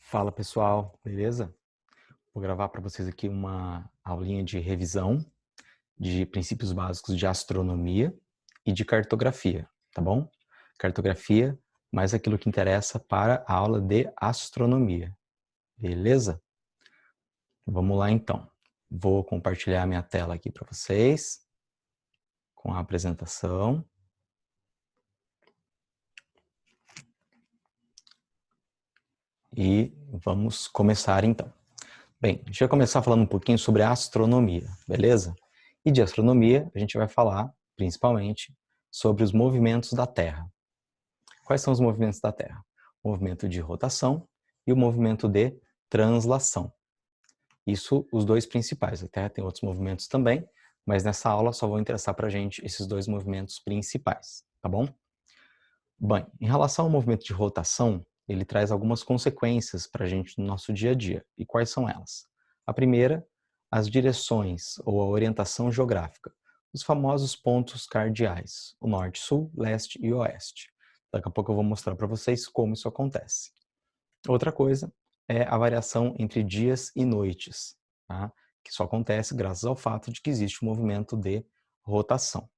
Fala pessoal, beleza? Vou gravar para vocês aqui uma aulinha de revisão de princípios básicos de astronomia e de cartografia, tá bom? Cartografia, mais aquilo que interessa para a aula de astronomia, beleza? Vamos lá então. Vou compartilhar minha tela aqui para vocês com a apresentação. E vamos começar então. Bem, a gente vai começar falando um pouquinho sobre a astronomia, beleza? E de astronomia, a gente vai falar, principalmente, sobre os movimentos da Terra. Quais são os movimentos da Terra? O movimento de rotação e o movimento de translação. Isso, os dois principais. A Terra tem outros movimentos também, mas nessa aula só vão interessar para a gente esses dois movimentos principais, tá bom? Bem, em relação ao movimento de rotação, ele traz algumas consequências para a gente no nosso dia a dia. E quais são elas? A primeira, as direções ou a orientação geográfica, os famosos pontos cardeais, o norte, sul, leste e oeste. Daqui a pouco eu vou mostrar para vocês como isso acontece. Outra coisa é a variação entre dias e noites, tá? Que só acontece graças ao fato de que existe um movimento de rotação.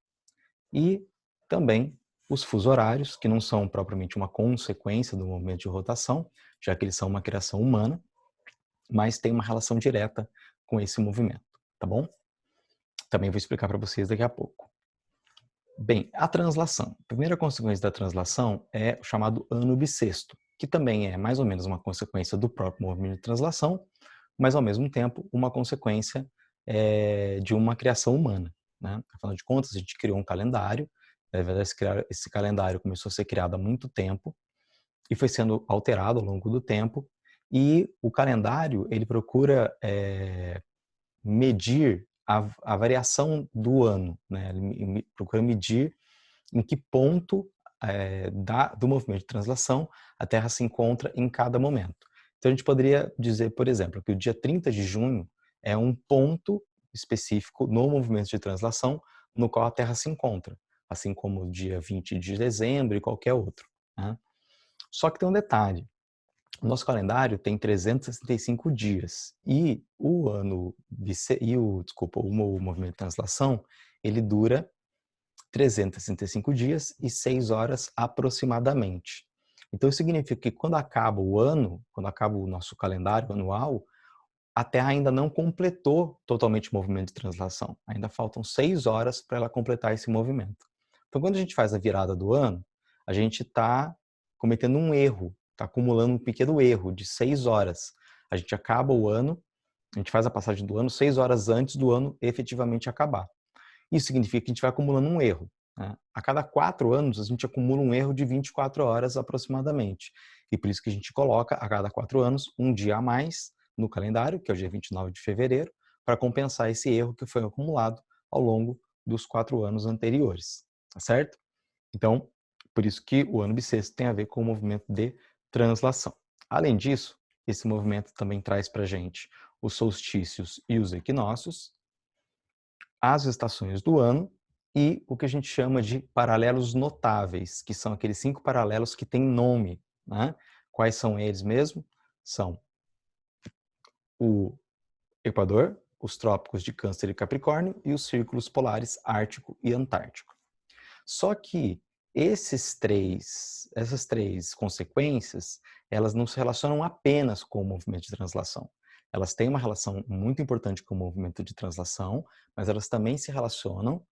E também os fusos horários, que não são propriamente uma consequência do movimento de rotação, já que eles são uma criação humana, mas tem uma relação direta com esse movimento, tá bom? Também vou explicar para vocês daqui a pouco. Bem, a translação. A primeira consequência da translação é o chamado ano bissexto, que também é mais ou menos uma consequência do próprio movimento de translação, mas ao mesmo tempo uma consequência de uma criação humana, né? Afinal de contas, a gente criou um calendário. Na verdade, esse calendário começou a ser criado há muito tempo e foi sendo alterado ao longo do tempo. E o calendário ele procura medir a variação do ano, né? Ele procura medir em que ponto do movimento de translação a Terra se encontra em cada momento. Então a gente poderia dizer, por exemplo, que o dia 30 de junho é um ponto específico no movimento de translação no qual a Terra se encontra, assim como o dia 20 de dezembro e qualquer outro, né? Só que tem um detalhe. O nosso calendário tem 365 dias e o movimento de translação, ele dura 365 dias e 6 horas aproximadamente. Então isso significa que quando acaba o ano, quando acaba o nosso calendário anual, a Terra ainda não completou totalmente o movimento de translação. Ainda faltam 6 horas para ela completar esse movimento. Então quando a gente faz a virada do ano, a gente está cometendo um erro, está acumulando um pequeno erro de 6 horas. A gente acaba o ano, a gente faz a passagem do ano 6 horas antes do ano efetivamente acabar. Isso significa que a gente vai acumulando um erro, né? A cada 4 anos, a gente acumula um erro de 24 horas aproximadamente. E por isso que a gente coloca, a cada 4 anos, um dia a mais no calendário, que é o dia 29 de fevereiro, para compensar esse erro que foi acumulado ao longo dos 4 anos anteriores, tá certo? Então, por isso que o ano bissexto tem a ver com o movimento de translação. Além disso, esse movimento também traz para a gente os solstícios e os equinócios, as estações do ano e o que a gente chama de paralelos notáveis, que são aqueles 5 paralelos que têm nome, né? Quais são eles mesmo? São o Equador, os trópicos de Câncer e Capricórnio e os círculos polares Ártico e Antártico. Só que essas três consequências, elas não se relacionam apenas com o movimento de translação. Elas têm uma relação muito importante com o movimento de translação, mas elas também se relacionam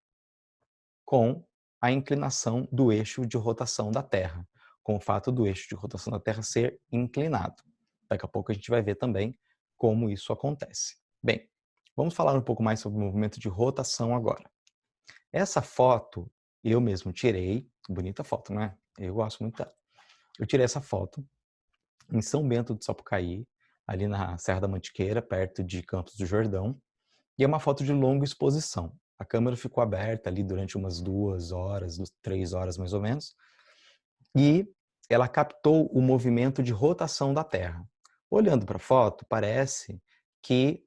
com a inclinação do eixo de rotação da Terra, com o fato do eixo de rotação da Terra ser inclinado. Daqui a pouco a gente vai ver também como isso acontece. Bem, vamos falar um pouco mais sobre o movimento de rotação agora. Essa foto eu mesmo tirei, bonita foto, não é? Eu gosto muito dela. Eu tirei essa foto em São Bento do Sapucaí, ali na Serra da Mantiqueira, perto de Campos do Jordão, e é uma foto de longa exposição. A câmera ficou aberta ali durante umas 2 horas, 3 horas mais ou menos, e ela captou o movimento de rotação da Terra. Olhando para a foto, parece que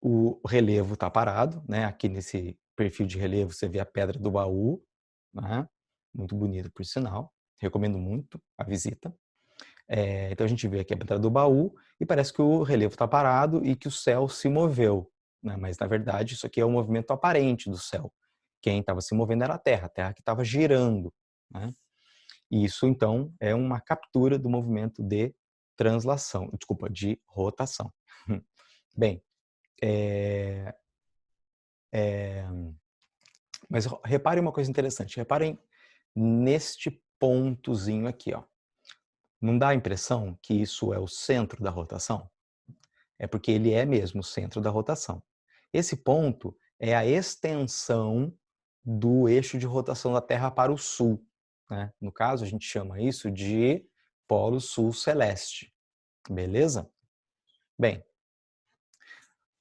o relevo está parado, né? Aqui nesse perfil de relevo você vê a Pedra do Baú, né? Muito bonito por sinal, recomendo muito a visita. Então a gente vê aqui a pedra do baú e parece que o relevo está parado e que o céu se moveu, né? Mas na verdade isso aqui é o movimento aparente do céu. Quem estava se movendo era a Terra que estava girando, né? E isso então é uma captura do movimento de translação, desculpa, de rotação. Bem, é, é, mas reparem uma coisa interessante, reparem neste pontozinho aqui, ó. Não dá a impressão que isso é o centro da rotação? É porque ele é mesmo o centro da rotação. Esse ponto é a extensão do eixo de rotação da Terra para o sul, né? No caso, a gente chama isso de polo sul celeste, beleza? Bem,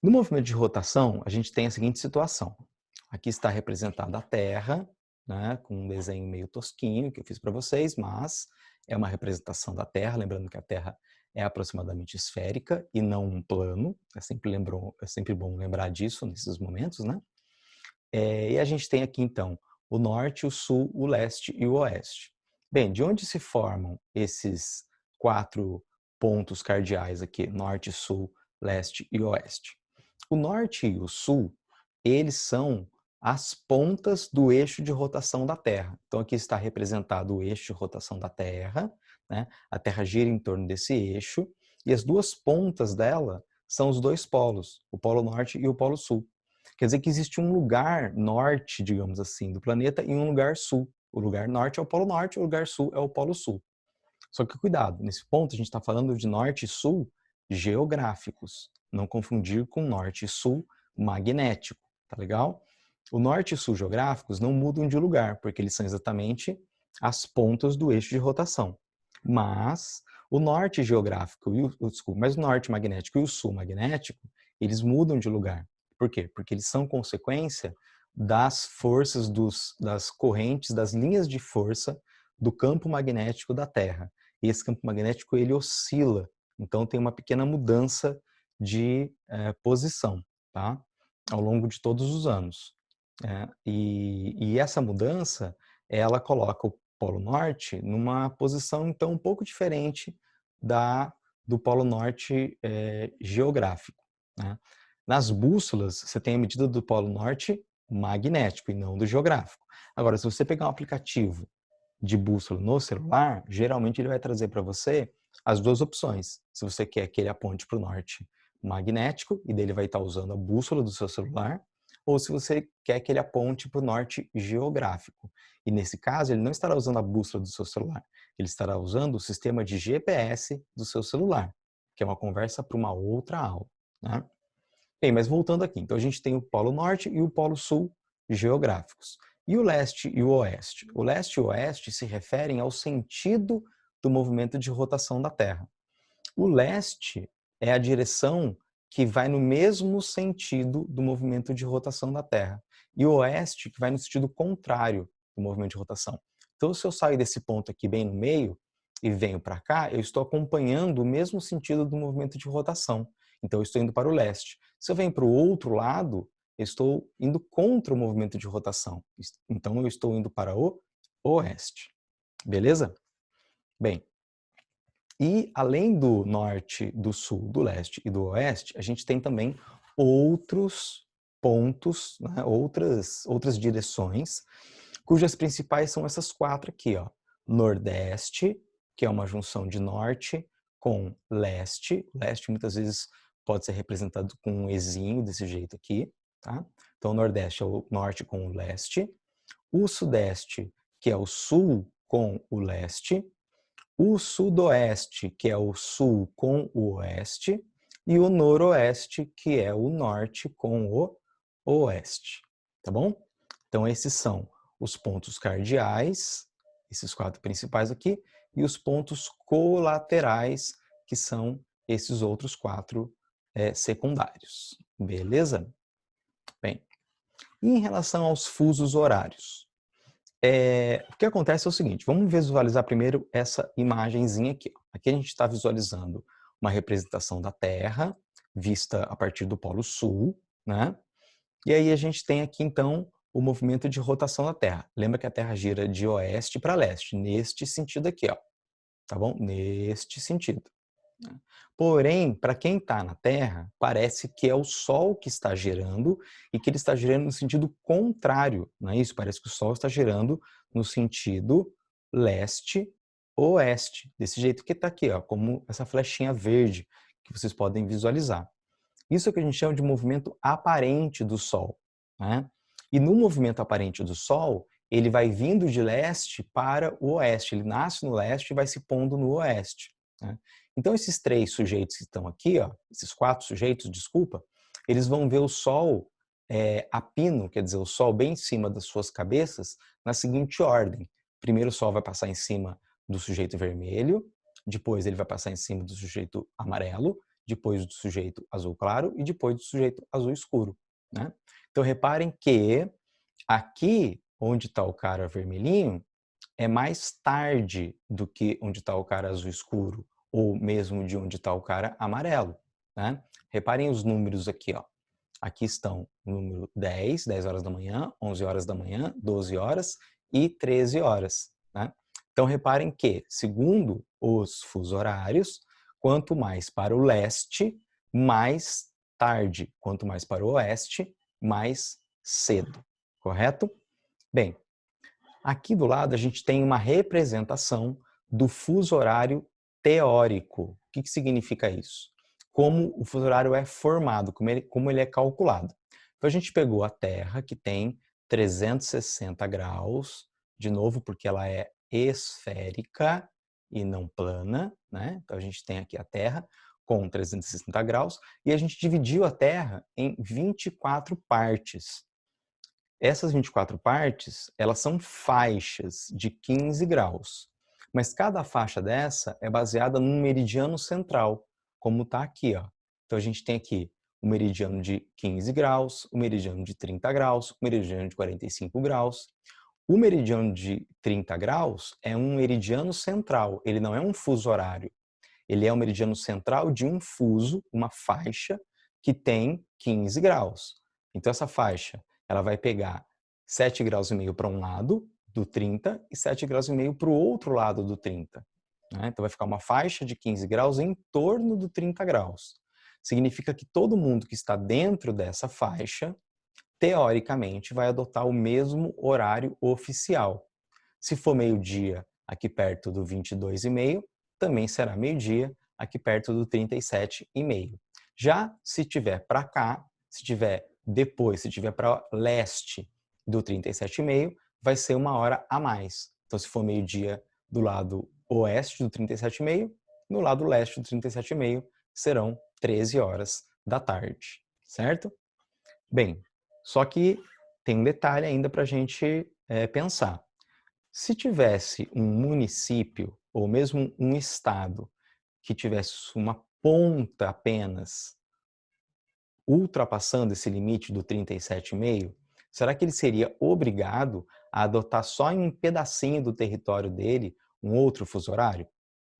no movimento de rotação, a gente tem a seguinte situação. Aqui está representada a Terra, né, com um desenho meio tosquinho que eu fiz para vocês, mas é uma representação da Terra, lembrando que a Terra é aproximadamente esférica e não um plano. É sempre bom lembrar disso nesses momentos, né? E a gente tem aqui, então, o norte, o sul, o leste e o oeste. Bem, de onde se formam esses 4 pontos cardeais aqui, norte, sul, leste e oeste? O norte e o sul, eles são as pontas do eixo de rotação da Terra. Então aqui está representado o eixo de rotação da Terra, né? A Terra gira em torno desse eixo e as duas pontas dela são os dois polos, o polo norte e o polo sul. Quer dizer que existe um lugar norte, digamos assim, do planeta e um lugar sul. O lugar norte é o polo norte, o lugar sul é o polo sul. Só que cuidado, nesse ponto a gente está falando de norte e sul geográficos. Não confundir com norte e sul magnético, tá legal? O norte e sul geográficos não mudam de lugar, porque eles são exatamente as pontas do eixo de rotação. Mas o norte geográfico, mas o norte magnético e o sul magnético, eles mudam de lugar. Por quê? Porque eles são consequência das forças, das correntes, das linhas de força do campo magnético da Terra. E esse campo magnético ele oscila, então tem uma pequena mudança de posição, tá? Ao longo de todos os anos. E essa mudança, ela coloca o Polo Norte numa posição então um pouco diferente do Polo Norte geográfico, né? Nas bússolas, você tem a medida do Polo Norte magnético e não do geográfico. Agora, se você pegar um aplicativo de bússola no celular, geralmente ele vai trazer para você as duas opções. Se você quer que ele aponte para o norte magnético, e dele vai estar usando a bússola do seu celular, ou se você quer que ele aponte para o norte geográfico. E nesse caso, ele não estará usando a bússola do seu celular, ele estará usando o sistema de GPS do seu celular, que é uma conversa para uma outra aula, né? Bem, mas voltando aqui, então a gente tem o Polo Norte e o Polo Sul geográficos. E o leste e o oeste? O leste e o oeste se referem ao sentido do movimento de rotação da Terra. O leste é a direção que vai no mesmo sentido do movimento de rotação da Terra. E o oeste que vai no sentido contrário do movimento de rotação. Então, se eu saio desse ponto aqui bem no meio e venho para cá, eu estou acompanhando o mesmo sentido do movimento de rotação. Então, eu estou indo para o leste. Se eu venho para o outro lado, eu estou indo contra o movimento de rotação. Então, eu estou indo para o oeste. Beleza? Bem, e além do norte, do sul, do leste e do oeste, a gente tem também outros pontos, né, outras direções, cujas principais são essas 4 aqui, ó. Nordeste, que é uma junção de norte com leste. Leste muitas vezes pode ser representado com um ezinho desse jeito aqui, tá? Então o Nordeste é o norte com o leste. O Sudeste, que é o sul com o leste. O Sudoeste, que é o sul com o oeste, e o Noroeste, que é o norte com o oeste, tá bom? Então esses são os pontos cardeais, esses 4 principais aqui, e os pontos colaterais, que são esses outros 4 secundários, beleza? Bem, e em relação aos fusos horários? O que acontece é o seguinte, vamos visualizar primeiro essa imagenzinha aqui. Aqui a gente está visualizando uma representação da Terra, vista a partir do Polo Sul, né? E aí a gente tem aqui, então, o movimento de rotação da Terra. Lembra que a Terra gira de oeste para leste, neste sentido aqui, ó. tá bom? Neste sentido. Porém, para quem está na Terra, parece que é o Sol que está girando e que ele está girando no sentido contrário, não é isso? Parece que o Sol está girando no sentido leste-oeste, desse jeito que está aqui, ó, como essa flechinha verde que vocês podem visualizar. Isso é o que a gente chama de movimento aparente do Sol, né? E no movimento aparente do Sol, ele vai vindo de leste para o oeste, ele nasce no leste e vai se pondo no oeste, né? Então esses três sujeitos que estão aqui, ó, esses quatro sujeitos, desculpa, eles vão ver o Sol a pino, quer dizer, o Sol bem em cima das suas cabeças, na seguinte ordem. Primeiro o Sol vai passar em cima do sujeito vermelho, depois ele vai passar em cima do sujeito amarelo, depois do sujeito azul claro e depois do sujeito azul escuro, né? Então reparem que aqui onde está o cara vermelhinho é mais tarde do que onde está o cara azul escuro ou mesmo de onde está o cara amarelo, né? Reparem os números aqui, ó. Aqui estão o número 10, 10 horas da manhã, 11 horas da manhã, 12 horas e 13 horas, né? Então reparem que, segundo os fusos horários, quanto mais para o leste, mais tarde. Quanto mais para o oeste, mais cedo. Correto? Bem, aqui do lado a gente tem uma representação do fuso horário teórico. O que significa isso? Como o fuso horário é formado, como ele é calculado. Então a gente pegou a Terra, que tem 360 graus, de novo porque ela é esférica e não plana, né? Então a gente tem aqui a Terra com 360 graus e a gente dividiu a Terra em 24 partes. Essas 24 partes, elas são faixas de 15 graus, mas cada faixa dessa é baseada num meridiano central, como está aqui, ó. Então a gente tem aqui o meridiano de 15 graus, o meridiano de 30 graus, o meridiano de 45 graus. O meridiano de 30 graus é um meridiano central, ele não é um fuso horário. Ele é o meridiano central de um fuso, uma faixa, que tem 15 graus. Então essa faixa, ela vai pegar 7 graus e meio para um lado do 30 e 7 graus e meio para o outro lado do 30. Né? Então vai ficar uma faixa de 15 graus em torno do 30 graus. Significa que todo mundo que está dentro dessa faixa, teoricamente, vai adotar o mesmo horário oficial. Se for meio-dia aqui perto do 22,5, também será meio-dia aqui perto do 37,5. Já se tiver para cá, se tiver depois, se tiver para leste do 37,5, vai ser uma hora a mais. Então, se for meio-dia do lado oeste do 37,5, no lado leste do 37,5 serão 13 horas da tarde, certo? Bem, só que tem um detalhe ainda para a gente pensar. Se tivesse um município ou mesmo um estado que tivesse uma ponta apenas ultrapassando esse limite do 37,5, será que ele seria obrigado a adotar só em um pedacinho do território dele um outro fuso horário?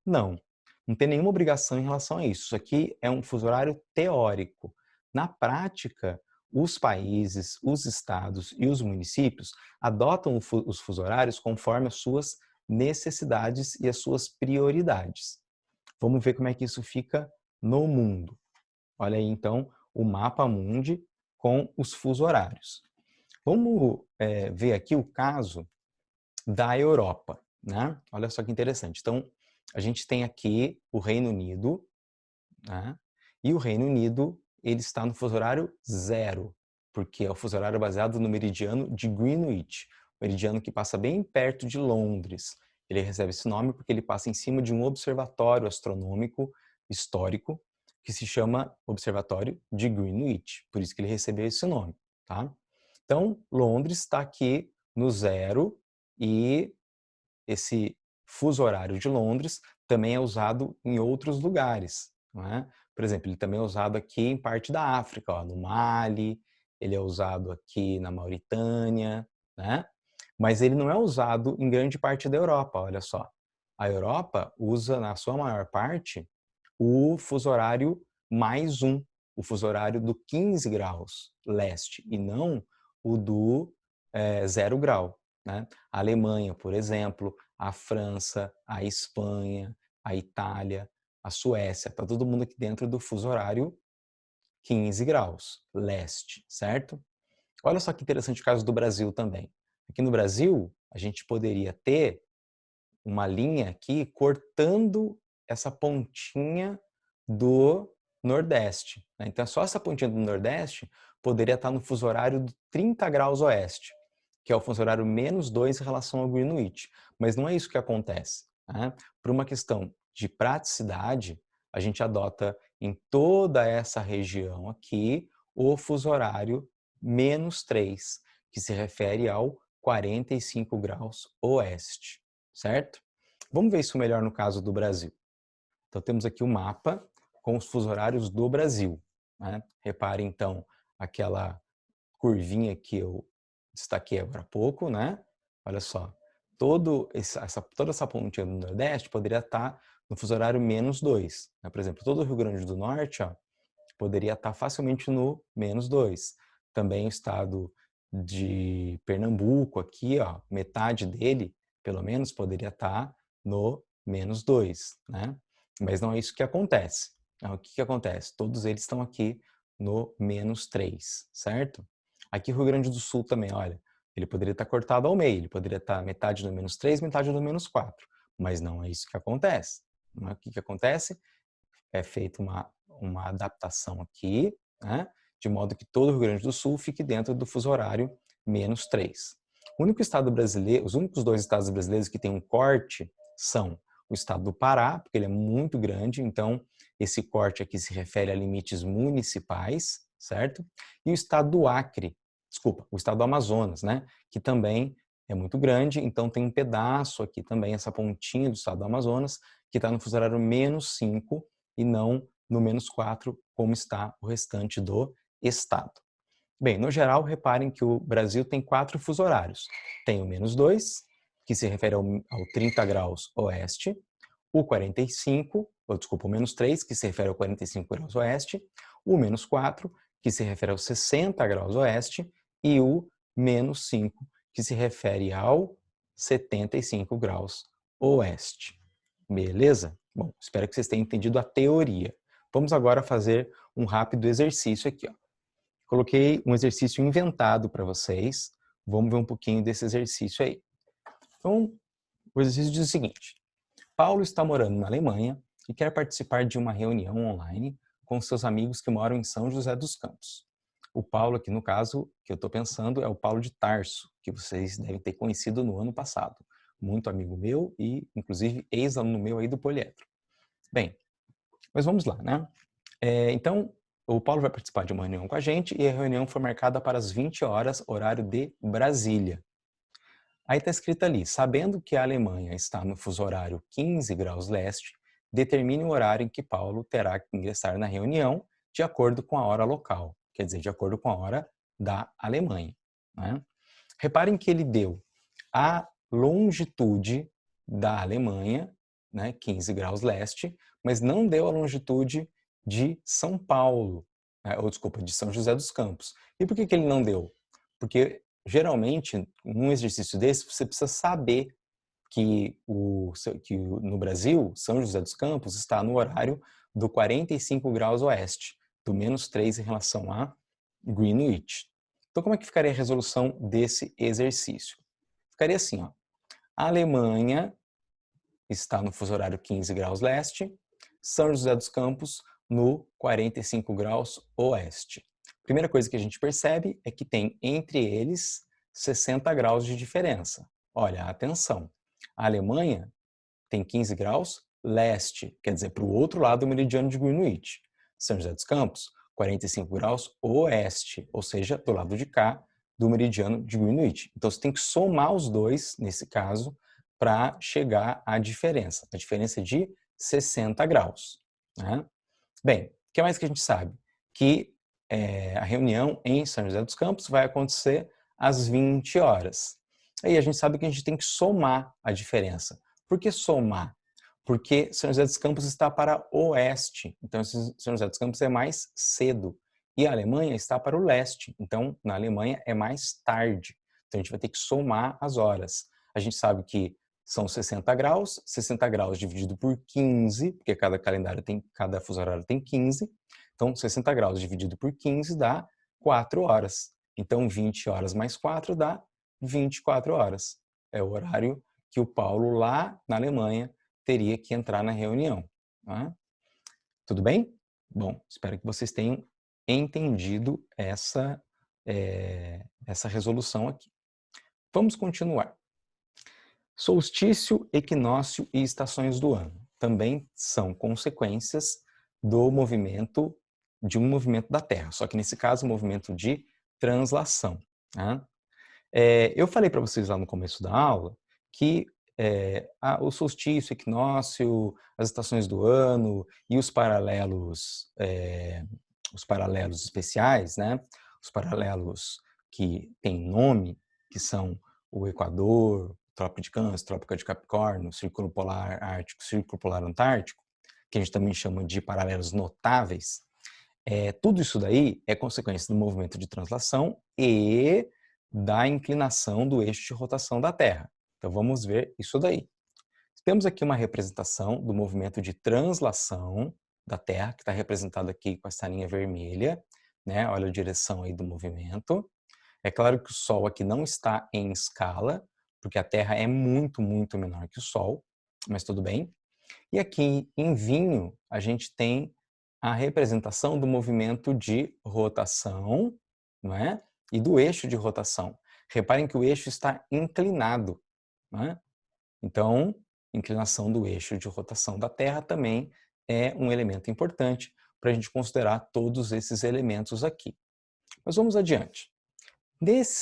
Não, não tem nenhuma obrigação em relação a isso. Isso aqui é um fuso horário teórico. Na prática, os países, os estados e os municípios adotam os fuso horários conforme as suas necessidades e as suas prioridades. Vamos ver como é que isso fica no mundo. Olha aí, então, o mapa mundi com os fuso horários. Vamos ver aqui o caso da Europa, né? Olha só que interessante. Então, a gente tem aqui o Reino Unido, né? E o Reino Unido, ele está no fuso horário 0, porque é o fuso horário baseado no meridiano de Greenwich, meridiano que passa bem perto de Londres. Ele recebe esse nome porque ele passa em cima de um observatório astronômico histórico que se chama Observatório de Greenwich, por isso que ele recebeu esse nome, tá? Então, Londres está aqui no 0 e esse fuso horário de Londres também é usado em outros lugares, não é? Por exemplo, ele também é usado aqui em parte da África, ó, no Mali, ele é usado aqui na Mauritânia, né? Mas ele não é usado em grande parte da Europa, olha só. A Europa usa, na sua maior parte, o fuso horário mais um, o fuso horário do 15 graus leste, e não o do 0 grau. Né? A Alemanha, por exemplo, a França, a Espanha, a Itália, a Suécia. Está todo mundo aqui dentro do fuso horário 15 graus leste, certo? Olha só que interessante o caso do Brasil também. Aqui no Brasil, a gente poderia ter uma linha aqui cortando essa pontinha do Nordeste, né? Então, só essa pontinha do Nordeste poderia estar no fuso horário de 30 graus oeste, que é o fuso horário -2 em relação ao Greenwich. Mas não é isso que acontece, né? Por uma questão de praticidade, a gente adota em toda essa região aqui o fuso horário -3, que se refere ao 45 graus oeste, certo? Vamos ver isso melhor no caso do Brasil. Então temos aqui o mapa com os fusos horários do Brasil, né? Repare então aquela curvinha que eu destaquei agora há pouco, né? Olha só, toda essa pontinha do Nordeste poderia estar no fuso horário -2, né? Por exemplo, todo o Rio Grande do Norte, ó, poderia estar facilmente no -2. Também o estado de Pernambuco aqui, ó, metade dele, pelo menos, poderia estar no -2, né? Mas não é isso que acontece. Então, o que acontece? Todos eles estão aqui no -3, certo? Aqui o Rio Grande do Sul também, olha, ele poderia estar cortado ao meio, ele poderia estar metade no -3, metade no -4, mas não é isso que acontece. Não é o que acontece? É feita uma adaptação aqui, né, de modo que todo o Rio Grande do Sul fique dentro do fuso horário -3. O único estado brasileiro, os únicos 2 estados brasileiros que têm um corte são o estado do Pará, porque ele é muito grande, então esse corte aqui se refere a limites municipais, certo? E o estado do Acre, desculpa, o estado do Amazonas, né, que também é muito grande, então tem um pedaço aqui também, essa pontinha do estado do Amazonas, que está no fuso horário -5 e não no -4, como está o restante do estado. Bem, no geral, reparem que o Brasil tem 4 fuso horários. Tem o -2, que se refere ao 30 graus oeste, o 45, ou desculpa, o -3, que se refere ao 45 graus oeste, o -4, que se refere aos 60 graus oeste, e o -5, que se refere ao 75 graus oeste. Beleza? Bom, espero que vocês tenham entendido a teoria. Vamos agora fazer um rápido exercício aqui, ó. Coloquei um exercício inventado para vocês. Vamos ver um pouquinho desse exercício aí. Então, o exercício diz o seguinte: Paulo está morando na Alemanha e quer participar de uma reunião online com seus amigos que moram em São José dos Campos. O Paulo aqui, no caso, que eu estou pensando, é o Paulo de Tarso, que vocês devem ter conhecido no ano passado. Muito amigo meu e, inclusive, ex-aluno meu aí do Poliedro. Bem, mas vamos lá, né? Então, o Paulo vai participar de uma reunião com a gente e a reunião foi marcada para as 20 horas, horário de Brasília. Aí está escrito ali, sabendo que a Alemanha está no fuso horário 15 graus leste, determine o horário em que Paulo terá que ingressar na reunião de acordo com a hora local, quer dizer, de acordo com a hora da Alemanha, né? Reparem que ele deu a longitude da Alemanha, né, 15 graus leste, mas não deu a longitude de São Paulo, né, ou desculpa, de São José dos Campos. E por que ele não deu? Porque geralmente, num exercício desse, você precisa saber que no Brasil, São José dos Campos está no horário do 45 graus oeste, do -3 em relação a Greenwich. Então, como é que ficaria a resolução desse exercício? Ficaria assim, ó. A Alemanha está no fuso horário 15 graus leste, São José dos Campos no 45 graus oeste. Primeira coisa que a gente percebe é que tem entre eles 60 graus de diferença. Olha, atenção, a Alemanha tem 15 graus leste, quer dizer, para o outro lado do meridiano de Greenwich. São José dos Campos, 45 graus oeste, ou seja, do lado de cá do meridiano de Greenwich. Então você tem que somar os dois, nesse caso, para chegar à diferença. A diferença é de 60 graus. Né? Bem, o que mais que a gente sabe? Que a reunião em São José dos Campos vai acontecer às 20 horas. Aí a gente sabe que a gente tem que somar a diferença. Por que somar? Porque São José dos Campos está para o oeste, então São José dos Campos é mais cedo. E a Alemanha está para o leste, então na Alemanha é mais tarde. Então a gente vai ter que somar as horas. A gente sabe que são 60 graus dividido por 15, porque cada fuso horário tem 15, então 60 graus dividido por 15 dá 4 horas. Então 20 horas mais 4 dá 24 horas. É o horário que o Paulo lá na Alemanha teria que entrar na reunião. Tá? Tudo bem? Bom, espero que vocês tenham entendido essa resolução aqui. Vamos continuar. Solstício, equinócio e estações do ano também são consequências do movimento, de um movimento da Terra, só que nesse caso, um movimento de translação. Tá? Eu falei para vocês lá no começo da aula que o solstício, o equinócio, as estações do ano e os paralelos especiais, né? Os paralelos que têm nome, que são o Equador, Trópico de Câncer, Trópico de Capricórnio, Círculo Polar Ártico, Círculo Polar Antártico, que a gente também chama de paralelos notáveis, tudo isso daí é consequência do movimento de translação e da inclinação do eixo de rotação da Terra. Então vamos ver isso daí. Temos aqui uma representação do movimento de translação da Terra, que está representado aqui com essa linha vermelha, né? Olha a direção aí do movimento. É claro que o Sol aqui não está em escala, porque a Terra é muito, muito menor que o Sol, mas tudo bem. E aqui em vinho, a gente tem a representação do movimento de rotação, não é? E do eixo de rotação. Reparem que o eixo está inclinado. Não é? Então, inclinação do eixo de rotação da Terra também é um elemento importante para a gente considerar todos esses elementos aqui. Mas vamos adiante.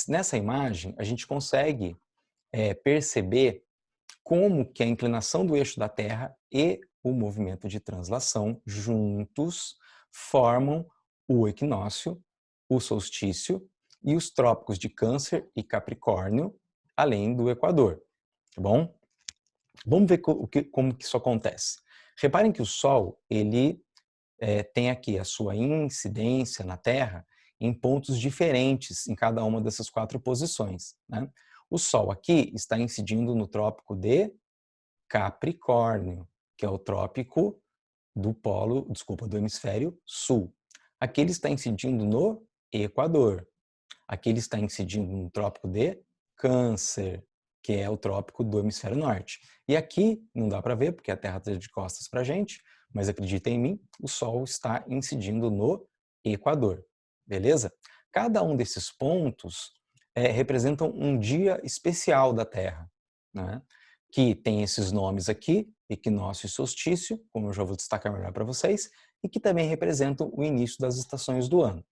Nessa imagem, a gente consegue perceber como que a inclinação do eixo da Terra e o movimento de translação juntos formam o equinócio, o solstício e os trópicos de Câncer e Capricórnio, além do Equador, tá bom? Vamos ver como que isso acontece. Reparem que o Sol, ele tem aqui a sua incidência na Terra em pontos diferentes em cada uma dessas 4 posições, né? O Sol aqui está incidindo no trópico de Capricórnio, que é o trópico do hemisfério sul. Aqui ele está incidindo no Equador. Aqui ele está incidindo no trópico de Câncer, que é o trópico do hemisfério norte. E aqui, não dá para ver, porque a Terra está de costas para a gente, mas acreditem em mim, o Sol está incidindo no Equador. Beleza? Cada um desses pontos representam um dia especial da Terra, né? Que tem esses nomes aqui, equinócio e solstício, como eu já vou destacar melhor para vocês, e que também representam o início das estações do ano.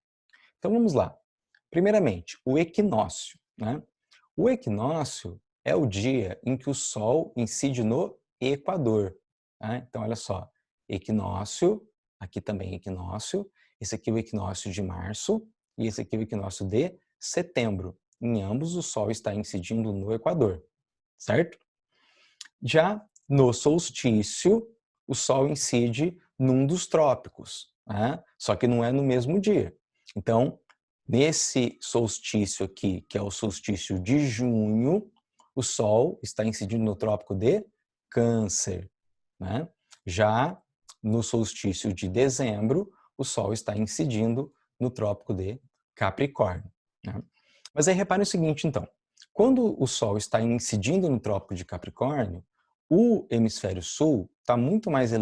Então vamos lá. Primeiramente, o equinócio, né? O equinócio é o dia em que o Sol incide no Equador. Né? Então olha só, equinócio, aqui também equinócio, esse aqui é o equinócio de março e esse aqui é o equinócio de setembro. Em ambos o Sol está incidindo no Equador, certo? Já no solstício, o Sol incide num dos trópicos, né? Só que não é no mesmo dia. Então, nesse solstício aqui, que é o solstício de junho, o Sol está incidindo no trópico de Câncer, né? Já no solstício de dezembro, o Sol está incidindo no trópico de Capricórnio, né? Mas aí reparem o seguinte, então. Quando o Sol está incidindo no trópico de Capricórnio, o hemisfério sul está muito mais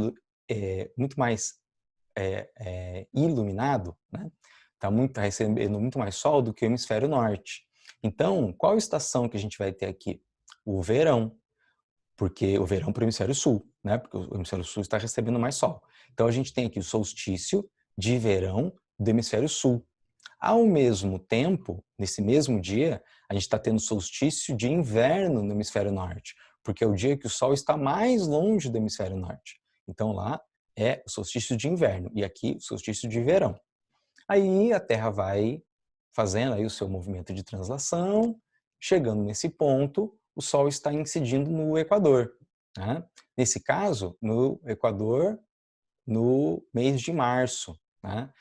iluminado, né? Tá recebendo muito mais sol do que o hemisfério norte. Então, qual estação que a gente vai ter aqui? O verão, porque o verão para o hemisfério sul, né? Porque o hemisfério sul está recebendo mais sol. Então, a gente tem aqui o solstício de verão do hemisfério sul. Ao mesmo tempo, nesse mesmo dia, a gente está tendo solstício de inverno no hemisfério norte, porque é o dia que o Sol está mais longe do hemisfério norte. Então lá é o solstício de inverno e aqui o solstício de verão. Aí a Terra vai fazendo aí o seu movimento de translação, chegando nesse ponto, o Sol está incidindo no Equador. Né? Nesse caso, no Equador, no mês de março, né?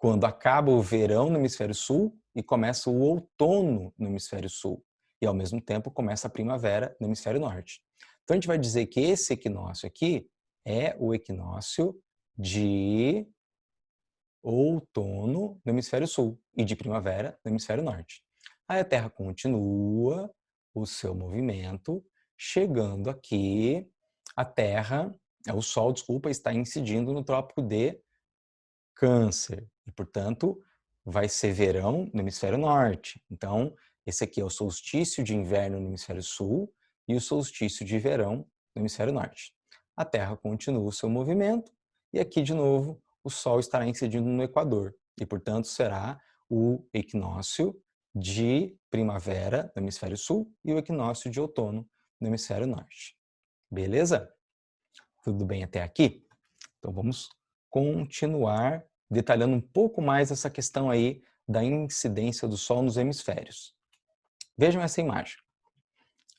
Quando acaba o verão no hemisfério sul e começa o outono no hemisfério sul. E ao mesmo tempo começa a primavera no hemisfério norte. Então, a gente vai dizer que esse equinócio aqui é o equinócio de outono no hemisfério sul e de primavera no hemisfério norte. Aí a Terra continua o seu movimento, chegando aqui, o Sol, desculpa, está incidindo no Trópico de Câncer e, portanto, vai ser verão no hemisfério norte. Então, esse aqui é o solstício de inverno no hemisfério sul e o solstício de verão no hemisfério norte. A Terra continua o seu movimento e aqui, de novo, o Sol estará incidindo no Equador e, portanto, será o equinócio de primavera no hemisfério sul e o equinócio de outono no hemisfério norte. Beleza? Tudo bem até aqui? Então, vamos continuar detalhando um pouco mais essa questão aí da incidência do Sol nos hemisférios. Vejam essa imagem.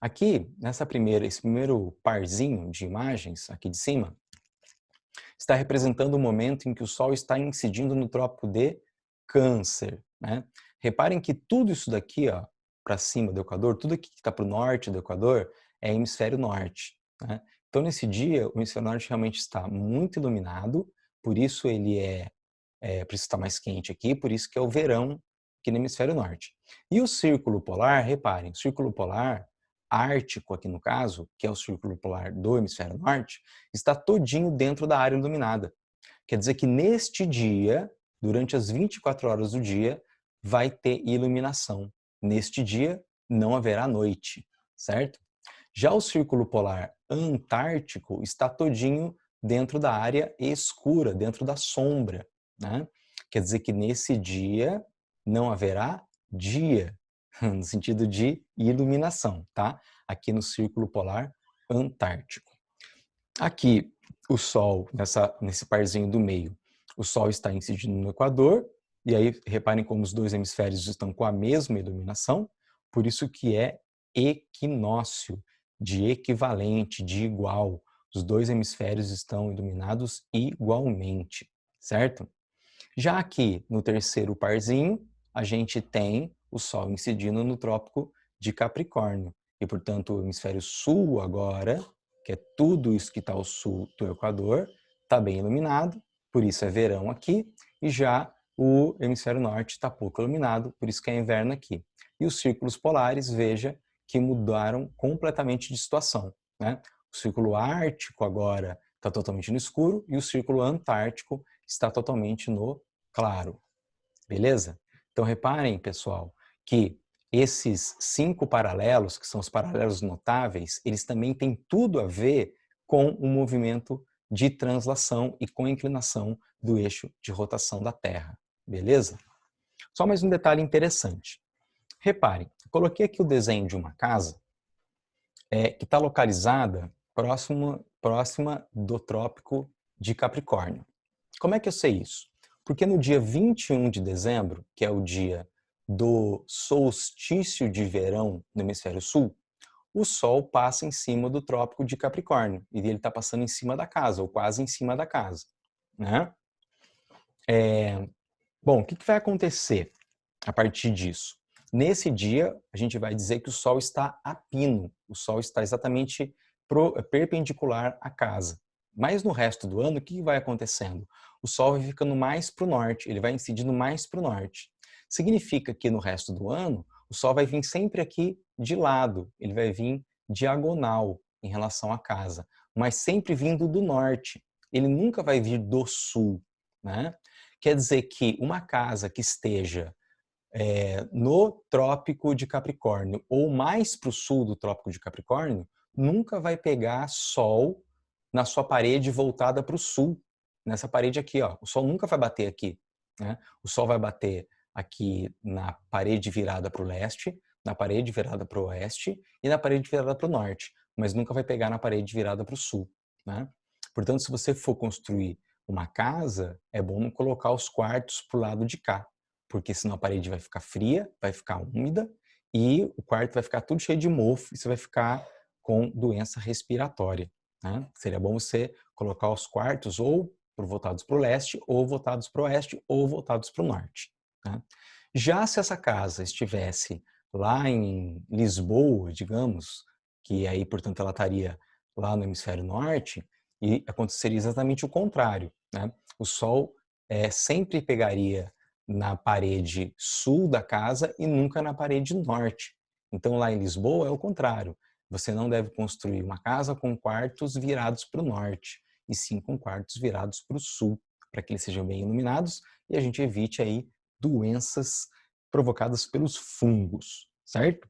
Aqui, esse primeiro parzinho de imagens, aqui de cima, está representando o momento em que o Sol está incidindo no Trópico de Câncer, né? Reparem que tudo isso daqui, para cima do Equador, tudo aqui que está para o norte do Equador, é hemisfério norte, né? Então, nesse dia, o hemisfério norte realmente está muito iluminado, por isso ele por isso está mais quente aqui, por isso que é o verão aqui no hemisfério norte. E o círculo polar, reparem, o círculo polar ártico aqui no caso, que é o círculo polar do hemisfério norte, está todinho dentro da área iluminada. Quer dizer que neste dia, durante as 24 horas do dia, vai ter iluminação. Neste dia não haverá noite, certo? Já o círculo polar antártico está todinho dentro da área escura, dentro da sombra, né? Quer dizer que nesse dia não haverá dia, no sentido de iluminação, tá? Aqui no círculo polar antártico. Aqui, o Sol, nesse parzinho do meio, o Sol está incidindo no Equador, e aí reparem como os dois hemisférios estão com a mesma iluminação, por isso que é equinócio, de equivalente, de igual. Os dois hemisférios estão iluminados igualmente, certo? Já aqui, no terceiro parzinho, a gente tem o Sol incidindo no Trópico de Capricórnio. E, portanto, o hemisfério sul agora, que é tudo isso que está ao sul do Equador, está bem iluminado, por isso é verão aqui, e já o hemisfério norte está pouco iluminado, por isso que é inverno aqui. E os círculos polares, veja, que mudaram completamente de situação, né? O círculo ártico agora está totalmente no escuro e o círculo antártico está totalmente no claro. Beleza? Então reparem, pessoal, que esses 5 paralelos, que são os paralelos notáveis, eles também têm tudo a ver com o movimento de translação e com a inclinação do eixo de rotação da Terra. Beleza? Só mais um detalhe interessante. Reparem, coloquei aqui o desenho de uma casa que está localizada próxima do Trópico de Capricórnio. Como é que eu sei isso? Porque no dia 21 de dezembro, que é o dia do solstício de verão no hemisfério sul, o Sol passa em cima do Trópico de Capricórnio e ele está passando em cima da casa, ou quase em cima da casa, né? Bom, o que vai acontecer a partir disso? Nesse dia, a gente vai dizer que o Sol está a pino, o Sol está exatamente perpendicular à casa. Mas no resto do ano, o que vai acontecendo? O Sol vai ficando mais para o norte, ele vai incidindo mais para o norte. Significa que no resto do ano, o Sol vai vir sempre aqui de lado, ele vai vir diagonal em relação à casa, mas sempre vindo do norte. Ele nunca vai vir do sul, né? Quer dizer que uma casa que esteja no Trópico de Capricórnio ou mais para o sul do Trópico de Capricórnio, nunca vai pegar sol na sua parede voltada para o sul. Nessa parede aqui, ó, o sol nunca vai bater aqui, né? O sol vai bater aqui na parede virada para o leste, na parede virada para o oeste e na parede virada para o norte, mas nunca vai pegar na parede virada para o sul, né? Portanto, se você for construir uma casa, é bom colocar os quartos para o lado de cá, porque senão a parede vai ficar fria, vai ficar úmida e o quarto vai ficar tudo cheio de mofo e você vai ficar com doença respiratória, né? Seria bom você colocar os quartos ou voltados para o leste, ou voltados para o oeste, ou voltados para o norte, né? Já se essa casa estivesse lá em Lisboa, digamos, que aí, portanto, ela estaria lá no hemisfério norte e aconteceria exatamente o contrário, né? O Sol sempre pegaria na parede sul da casa e nunca na parede norte. Então lá em Lisboa é o contrário. Você não deve construir uma casa com quartos virados para o norte, e sim com quartos virados para o sul, para que eles sejam bem iluminados e a gente evite aí doenças provocadas pelos fungos, certo?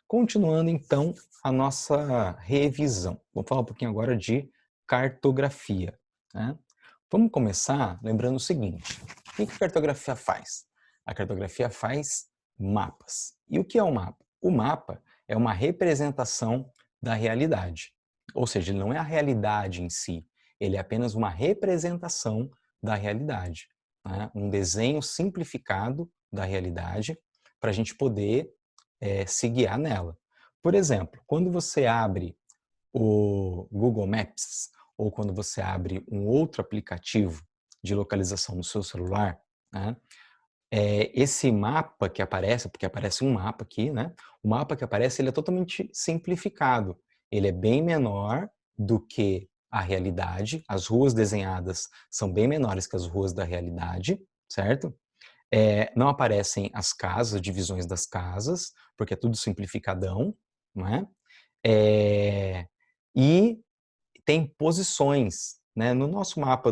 Continuando então a nossa revisão. Vamos falar um pouquinho agora de cartografia, né? Vamos começar lembrando o seguinte: o que a cartografia faz? A cartografia faz mapas. E o que é um mapa? O mapa é uma representação da realidade. Ou seja, ele não é a realidade em si, ele é apenas uma representação da realidade, né? Um desenho simplificado da realidade para a gente poder se guiar nela. Por exemplo, quando você abre o Google Maps ou quando você abre um outro aplicativo de localização no seu celular, né, esse mapa que aparece, porque aparece um mapa aqui, né? O mapa que aparece ele é totalmente simplificado. Ele é bem menor do que a realidade. As ruas desenhadas são bem menores que as ruas da realidade, certo? Não aparecem as casas, divisões das casas, porque é tudo simplificadão, não é? E tem posições, né? No nosso mapa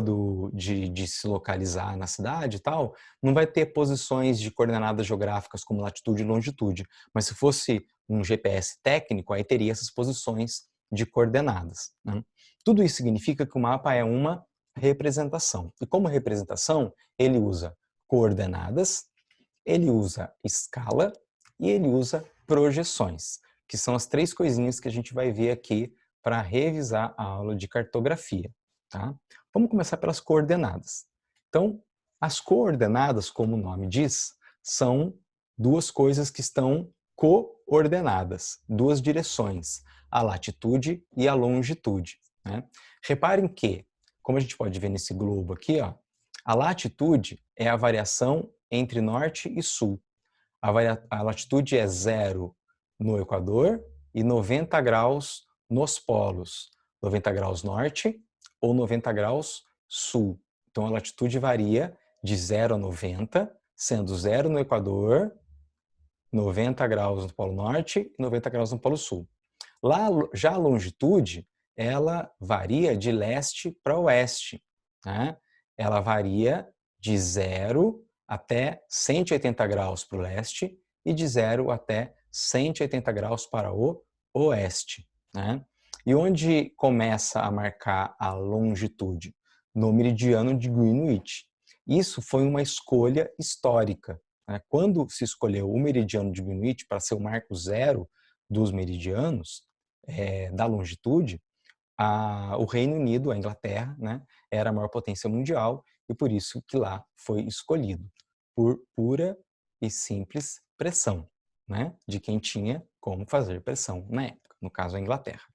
de se localizar na cidade e tal, não vai ter posições de coordenadas geográficas como latitude e longitude, mas se fosse um GPS técnico, aí teria essas posições de coordenadas, né? Tudo isso significa que o mapa é uma representação. E como representação, ele usa coordenadas, ele usa escala e ele usa projeções, que são as três coisinhas que a gente vai ver aqui para revisar a aula de cartografia, tá? Vamos começar pelas coordenadas. Então, as coordenadas, como o nome diz, são duas coisas que estão coordenadas, duas direções, a latitude e a longitude, né? Reparem que, como a gente pode ver nesse globo aqui, ó, a latitude é a variação entre norte e sul. A latitude é 0 no Equador e 90 graus nos polos. 90 graus norte ou 90 graus sul. Então a latitude varia de 0 a 90, sendo 0 no Equador, 90 graus no Polo Norte e 90 graus no Polo Sul. Lá, já a longitude, ela varia de leste para oeste, né? Ela varia de 0 até 180 graus para o leste e de 0 até 180 graus para o oeste, né? E onde começa a marcar a longitude? No meridiano de Greenwich. Isso foi uma escolha histórica, né? Quando se escolheu o meridiano de Greenwich para ser o marco zero dos meridianos, da longitude, o Reino Unido, a Inglaterra, né, era a maior potência mundial e por isso que lá foi escolhido, por pura e simples pressão, né, de quem tinha como fazer pressão na época, no caso a Inglaterra.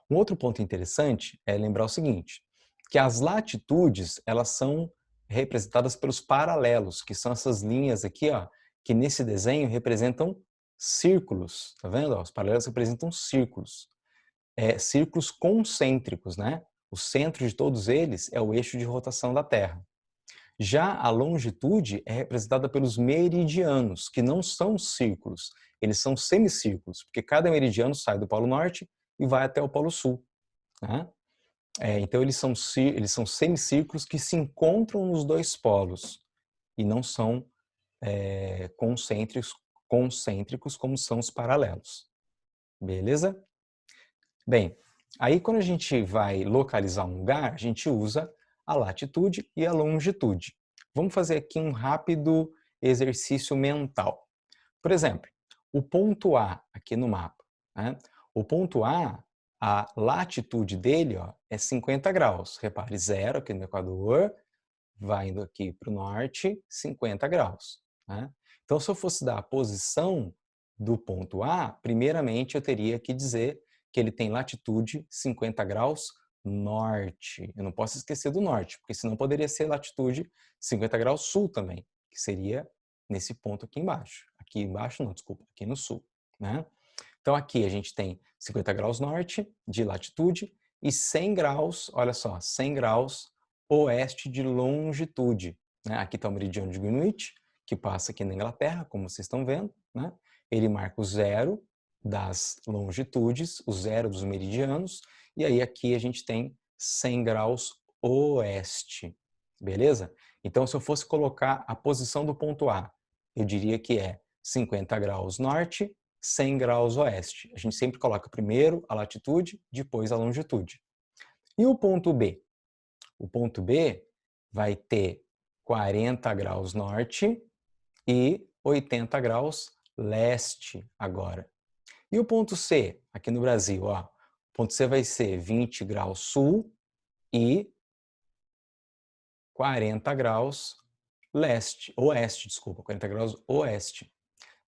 Um outro ponto interessante é lembrar o seguinte, que as latitudes elas são representadas pelos paralelos, que são essas linhas aqui, ó, que nesse desenho representam círculos, tá vendo? Os paralelos representam círculos, círculos concêntricos, né? O centro de todos eles é o eixo de rotação da Terra. Já a longitude é representada pelos meridianos, que não são círculos, eles são semicírculos, porque cada meridiano sai do Polo Norte e vai até o Polo Sul, né? Então eles são semicírculos que se encontram nos dois polos e não são concêntricos como são os paralelos. Beleza? Bem, aí quando a gente vai localizar um lugar, a gente usa a latitude e a longitude. Vamos fazer aqui um rápido exercício mental. Por exemplo, o ponto A aqui no mapa, né? O ponto a latitude dele, ó, é 50 graus. Repare, 0 aqui no Equador, vai indo aqui para o norte, 50 graus, né? Então, se eu fosse dar a posição do ponto A, primeiramente eu teria que dizer que ele tem latitude 50 graus norte. Eu não posso esquecer do norte, porque senão poderia ser latitude 50 graus sul também, que seria nesse ponto aqui embaixo. Aqui embaixo não, desculpa, aqui no sul, né? Então aqui a gente tem 50 graus norte de latitude e 100 graus, olha só, 100 graus oeste de longitude. Né? Aqui está o meridiano de Greenwich, que passa aqui na Inglaterra, como vocês estão vendo. Né? Ele marca o zero das longitudes, o zero dos meridianos, e aí aqui a gente tem 100 graus oeste, beleza? Então, se eu fosse colocar a posição do ponto A, eu diria que é 50 graus norte, 100 graus oeste. A gente sempre coloca primeiro a latitude, depois a longitude. E o ponto B? O ponto B vai ter 40 graus norte e 80 graus leste agora. E o ponto C, aqui no Brasil, ó, o ponto C vai ser 20 graus sul e 40 graus leste, oeste, desculpa, 40 graus oeste.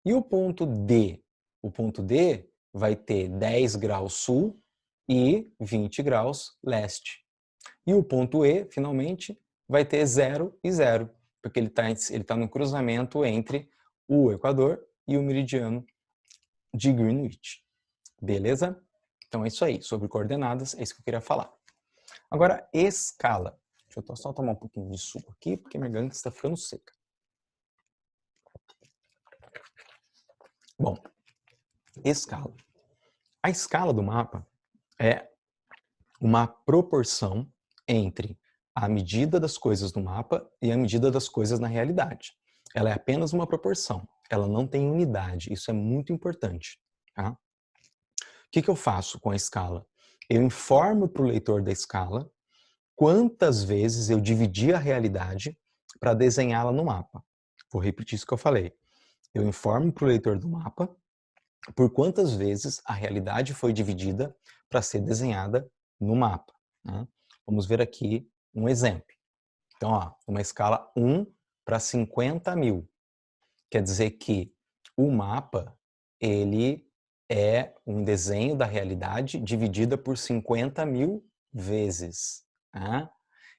E o ponto D? O ponto D vai ter 10 graus sul e 20 graus leste. E o ponto E, finalmente, vai ter 0 e 0, porque ele tá no cruzamento entre o Equador e o meridiano de Greenwich. Beleza? Então é isso aí, sobre coordenadas, é isso que eu queria falar. Agora, escala. Deixa eu só tomar um pouquinho de suco aqui, porque minha garganta está ficando seca. Bom, escala. A escala do mapa é uma proporção entre a medida das coisas no mapa e a medida das coisas na realidade. Ela é apenas uma proporção, ela não tem unidade, isso é muito importante. Tá? O que eu faço com a escala? Eu informo para o leitor da escala quantas vezes eu dividi a realidade para desenhá-la no mapa. Vou repetir isso que eu falei. Eu informo para o leitor do mapa por quantas vezes a realidade foi dividida para ser desenhada no mapa. Né? Vamos ver aqui um exemplo. Então, ó, uma escala 1 para 50 mil. Quer dizer que o mapa ele é um desenho da realidade dividida por 50 mil vezes. Tá?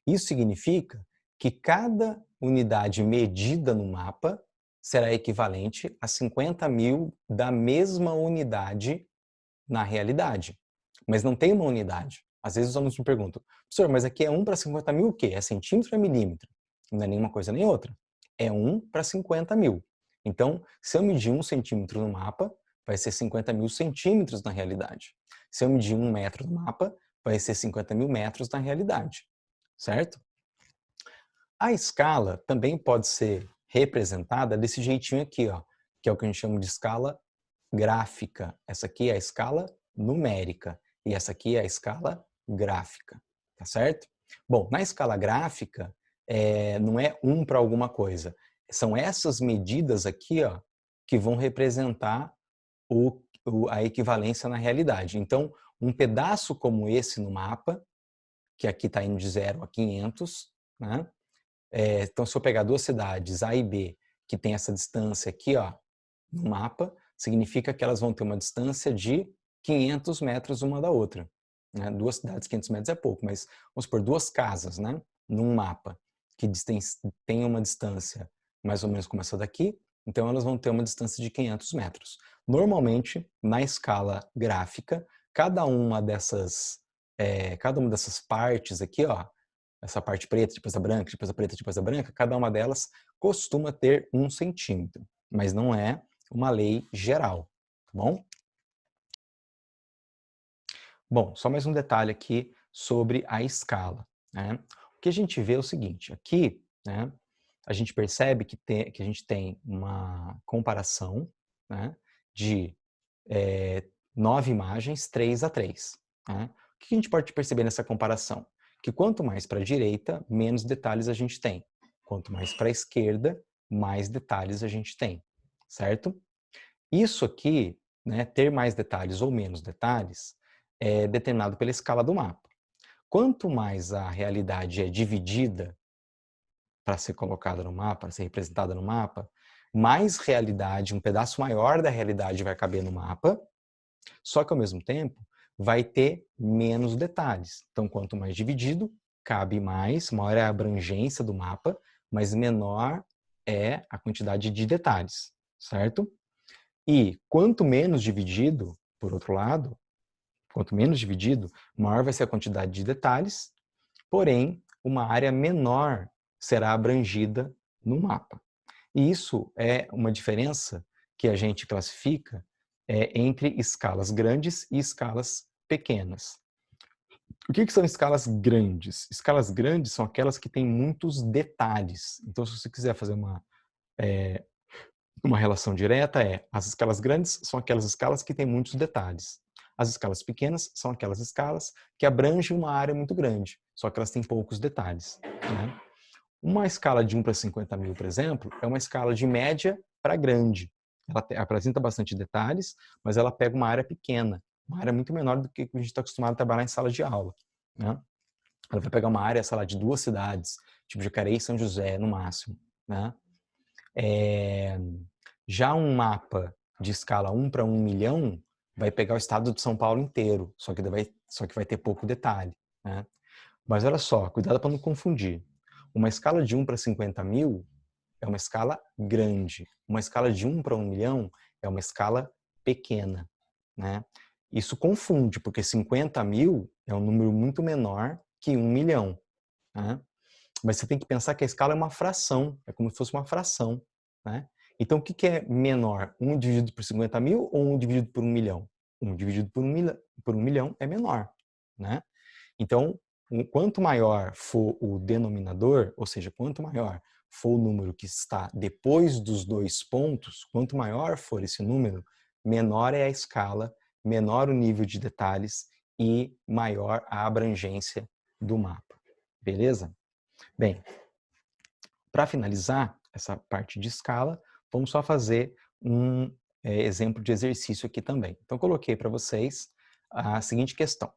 Isso significa que cada unidade medida no mapa será equivalente a 50 mil da mesma unidade na realidade. Mas não tem uma unidade. Às vezes os alunos me perguntam, professor, mas aqui é 1 para 50 mil o quê? É centímetro ou é milímetro? Não é nenhuma coisa nem outra. É 1 para 50 mil. Então, se eu medir 1 centímetro no mapa, vai ser 50 mil centímetros na realidade. Se eu medir 1 metro no mapa, vai ser 50 mil metros na realidade. Certo? A escala também pode ser representada desse jeitinho aqui, ó, que é o que a gente chama de escala gráfica. Essa aqui é a escala numérica e essa aqui é a escala gráfica, tá certo? Bom, na escala gráfica, não é 1 para alguma coisa. São essas medidas aqui, ó, que vão representar a equivalência na realidade. Então, um pedaço como esse no mapa, que aqui está indo de 0 a 500, né? Então, se eu pegar duas cidades, A e B, que tem essa distância aqui, ó, no mapa, significa que elas vão ter uma distância de 500 metros uma da outra. Né? Duas cidades, 500 metros é pouco, mas vamos supor, duas casas, né? Num mapa, que tem uma distância mais ou menos como essa daqui, então elas vão ter uma distância de 500 metros. Normalmente, na escala gráfica, cada uma dessas partes aqui, ó, essa parte preta, depois a branca, depois a preta, depois a branca, cada uma delas costuma ter 1 centímetro, mas não é uma lei geral, tá bom? Bom, só mais um detalhe aqui sobre a escala. Né? O que a gente vê é o seguinte, aqui, né, a gente percebe que a gente tem uma comparação, né, de 9 imagens, 3 a 3. Né? O que a gente pode perceber nessa comparação? Que quanto mais para a direita, menos detalhes a gente tem. Quanto mais para a esquerda, mais detalhes a gente tem, certo? Isso aqui, né, ter mais detalhes ou menos detalhes, é determinado pela escala do mapa. Quanto mais a realidade é dividida para ser colocada no mapa, para ser representada no mapa, mais realidade, um pedaço maior da realidade vai caber no mapa, só que ao mesmo tempo vai ter menos detalhes. Então, quanto mais dividido, cabe mais, maior é a abrangência do mapa, mas menor é a quantidade de detalhes, certo? E quanto menos dividido, Por outro lado, quanto menos dividido, maior vai ser a quantidade de detalhes, porém, uma área menor será abrangida no mapa. E isso é uma diferença que a gente classifica entre escalas grandes e escalas pequenas. O que são escalas grandes? Escalas grandes são aquelas que têm muitos detalhes. Então, se você quiser fazer uma relação direta, as escalas grandes são aquelas escalas que têm muitos detalhes. As escalas pequenas são aquelas escalas que abrangem uma área muito grande, só que elas têm poucos detalhes, né? Uma escala de 1 para 50 mil, por exemplo, é uma escala de média para grande. Ela apresenta bastante detalhes, mas ela pega uma área pequena, uma área muito menor do que a gente está acostumado a trabalhar em sala de aula, né? Ela vai pegar uma área, sei lá, de 2 cidades, tipo Jacareí e São José, no máximo, né? Já um mapa de escala 1 para 1 milhão vai pegar o estado de São Paulo inteiro, só que vai ter pouco detalhe, né? Mas olha só, cuidado para não confundir. Uma escala de 1 para 50 mil é uma escala grande. Uma escala de 1 para 1 milhão é uma escala pequena, né? Isso confunde, porque 50 mil é um número muito menor que 1 milhão, né? Mas você tem que pensar que a escala é uma fração, é como se fosse uma fração, né? Então, o que é menor? 1 dividido por 50 mil ou 1 dividido por 1 milhão? 1 dividido por 1 milhão é menor, né? Então, quanto maior for o denominador, ou seja, quanto maior for o número que está depois dos dois pontos, quanto maior for esse número, menor é a escala, menor o nível de detalhes e maior a abrangência do mapa. Beleza? Bem, para finalizar essa parte de escala, vamos só fazer um exemplo de exercício aqui também. Então, coloquei para vocês a seguinte questão.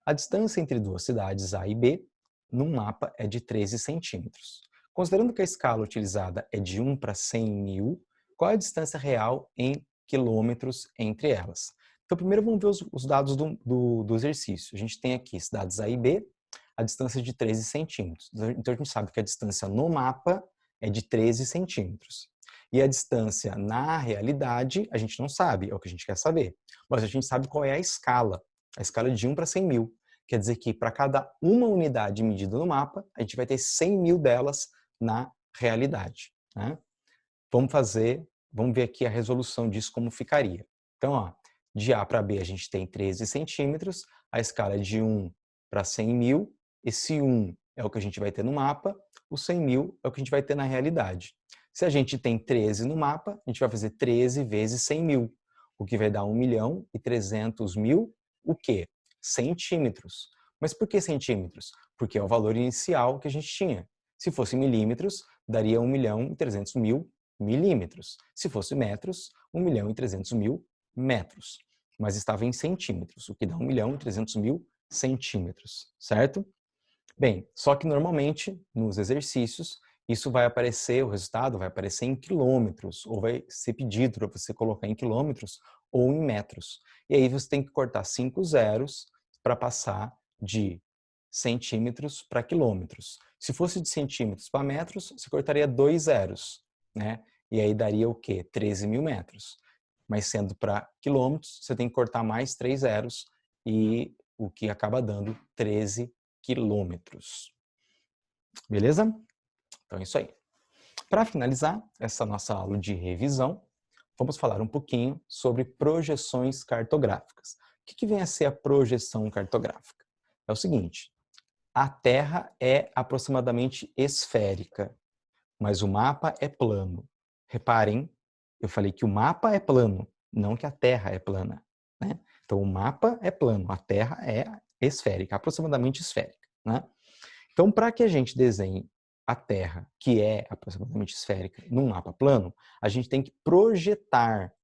A distância entre duas cidades A e B num mapa é de 13 centímetros. Considerando que a escala utilizada é de 1 para 100 mil, qual é a distância real em quilômetros entre elas? Então, primeiro vamos ver os dados do exercício. A gente tem aqui cidades A e B, a distância de 13 centímetros. Então, a gente sabe que a distância no mapa é de 13 centímetros. E a distância na realidade, a gente não sabe, é o que a gente quer saber. Mas a gente sabe qual é a escala é de 1 para 100 mil. Quer dizer que para cada uma unidade medida no mapa, a gente vai ter 100 mil delas na realidade, né? Vamos ver aqui a resolução disso como ficaria. Então, ó, de A para B a gente tem 13 centímetros, a escala é de 1 para 100 mil, esse 1 é o que a gente vai ter no mapa, o 100 mil é o que a gente vai ter na realidade. Se a gente tem 13 no mapa, a gente vai fazer 13 vezes 100 mil, o que vai dar 1 milhão e 300 mil, o quê? Centímetros. Mas por que centímetros? Porque é o valor inicial que a gente tinha. Se fosse milímetros, daria 1 milhão e 300 mil milímetros. Se fosse metros, 1 milhão e 300 mil metros. Mas estava em centímetros, o que dá 1 milhão e 300 mil centímetros, certo? Bem, só que normalmente nos exercícios isso vai aparecer, o resultado vai aparecer em quilômetros, ou vai ser pedido para você colocar em quilômetros ou em metros. E aí você tem que cortar 5 zeros para passar de centímetros para quilômetros. Se fosse de centímetros para metros, você cortaria 2 zeros, né? E aí daria o quê? 13 mil metros. Mas sendo para quilômetros, você tem que cortar mais 3 zeros, e o que acaba dando 13 quilômetros. Beleza? Então é isso aí. Para finalizar essa nossa aula de revisão, vamos falar um pouquinho sobre projeções cartográficas. O que vem a ser a projeção cartográfica? É o seguinte, a Terra é aproximadamente esférica, mas o mapa é plano. Reparem, eu falei que o mapa é plano, não que a Terra é plana, né? Então o mapa é plano, a Terra é esférica, aproximadamente esférica, né? Então, para que a gente desenhe a Terra, que é aproximadamente esférica, num mapa plano, a gente tem que projetar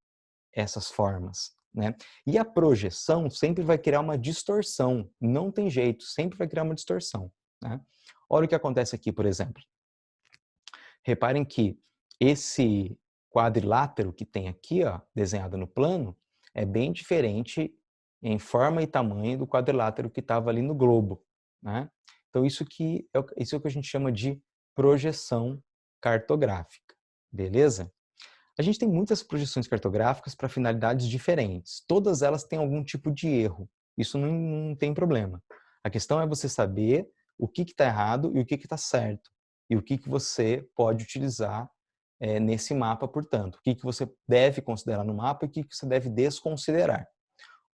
essas formas, né? E a projeção sempre vai criar uma distorção, não tem jeito, sempre vai criar uma distorção, né? Olha o que acontece aqui, por exemplo. Reparem que esse quadrilátero que tem aqui, ó, desenhado no plano, é bem diferente em forma e tamanho do quadrilátero que estava ali no globo, né? Então isso é o que a gente chama de projeção cartográfica, beleza? A gente tem muitas projeções cartográficas para finalidades diferentes. Todas elas têm algum tipo de erro. Isso não tem problema. A questão é você saber o que está errado e o que está certo. E o que você pode utilizar nesse mapa, portanto. O que você deve considerar no mapa e o que você deve desconsiderar.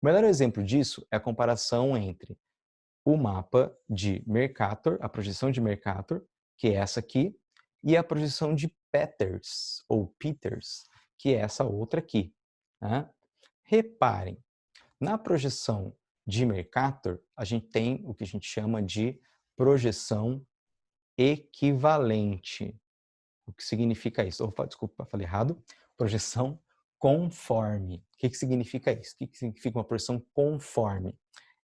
O melhor exemplo disso é a comparação entre o mapa de Mercator, a projeção de Mercator, que é essa aqui, e a projeção de Peters, ou Peters, que é essa outra aqui. Né? Reparem, na projeção de Mercator, a gente tem o que a gente chama de projeção equivalente. O que significa isso? Opa, desculpa, falei errado. Projeção conforme. O que significa isso? O que significa uma projeção conforme?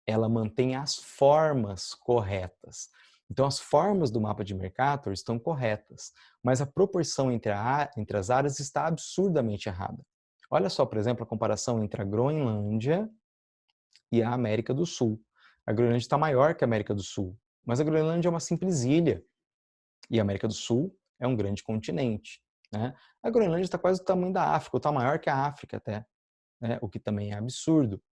Ela mantém as formas corretas. Então, as formas do mapa de Mercator estão corretas, mas a proporção entre as áreas está absurdamente errada. Olha só, por exemplo, a comparação entre a Groenlândia e a América do Sul. A Groenlândia está maior que a América do Sul, mas a Groenlândia é uma simples ilha e a América do Sul é um grande continente. Né? A Groenlândia está quase do tamanho da África, ou está maior que a África até, né? O que também é absurdo.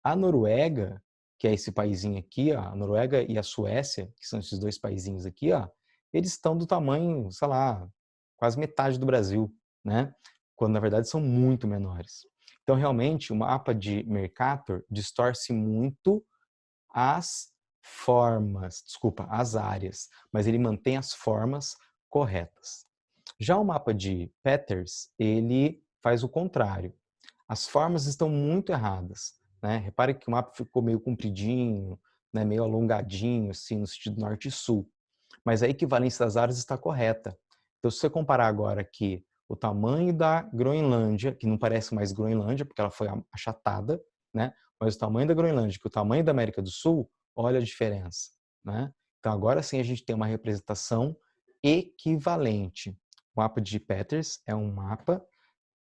A Noruega, que é esse paizinho aqui, ó, a Noruega e a Suécia, que são esses dois paizinhos aqui, ó, eles estão do tamanho, sei lá, quase metade do Brasil, né? Quando na verdade são muito menores. Então realmente o mapa de Mercator distorce muito as formas, desculpa, as áreas, mas ele mantém as formas corretas. Já o mapa de Peters, ele faz o contrário. As formas estão muito erradas. Né? Repare que o mapa ficou meio compridinho, né? Meio alongadinho, assim, no sentido norte e sul. Mas a equivalência das áreas está correta. Então, se você comparar agora aqui o tamanho da Groenlândia, que não parece mais Groenlândia, porque ela foi achatada, né? Mas o tamanho da Groenlândia e o tamanho da América do Sul, olha a diferença. Né? Então, agora sim a gente tem uma representação equivalente. O mapa de Peters é um mapa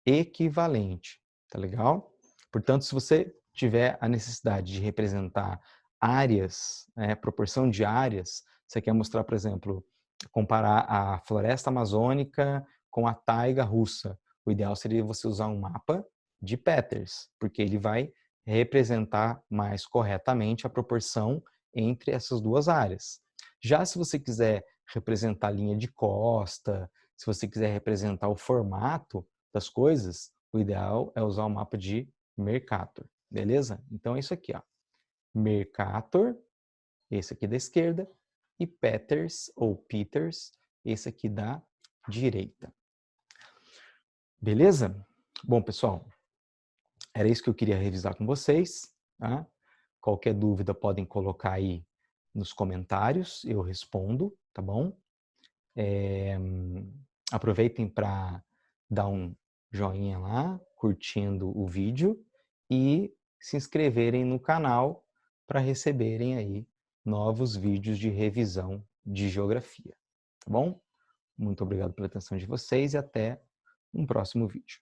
equivalente. Tá legal? Portanto, se você tiver a necessidade de representar áreas, proporção de áreas, você quer mostrar, por exemplo, comparar a floresta amazônica com a taiga russa. O ideal seria você usar um mapa de Peters, porque ele vai representar mais corretamente a proporção entre essas duas áreas. Já se você quiser representar a linha de costa, se você quiser representar o formato das coisas, o ideal é usar o mapa de Mercator, beleza? Então é isso aqui, ó. Mercator, esse aqui da esquerda, e Peters, ou Peters, esse aqui da direita. Beleza? Bom, pessoal, era isso que eu queria revisar com vocês. Tá? Qualquer dúvida podem colocar aí nos comentários, eu respondo, tá bom? Aproveitem para dar um joinha lá, curtindo o vídeo e se inscreverem no canal para receberem aí novos vídeos de revisão de geografia, tá bom? Muito obrigado pela atenção de vocês e até um próximo vídeo.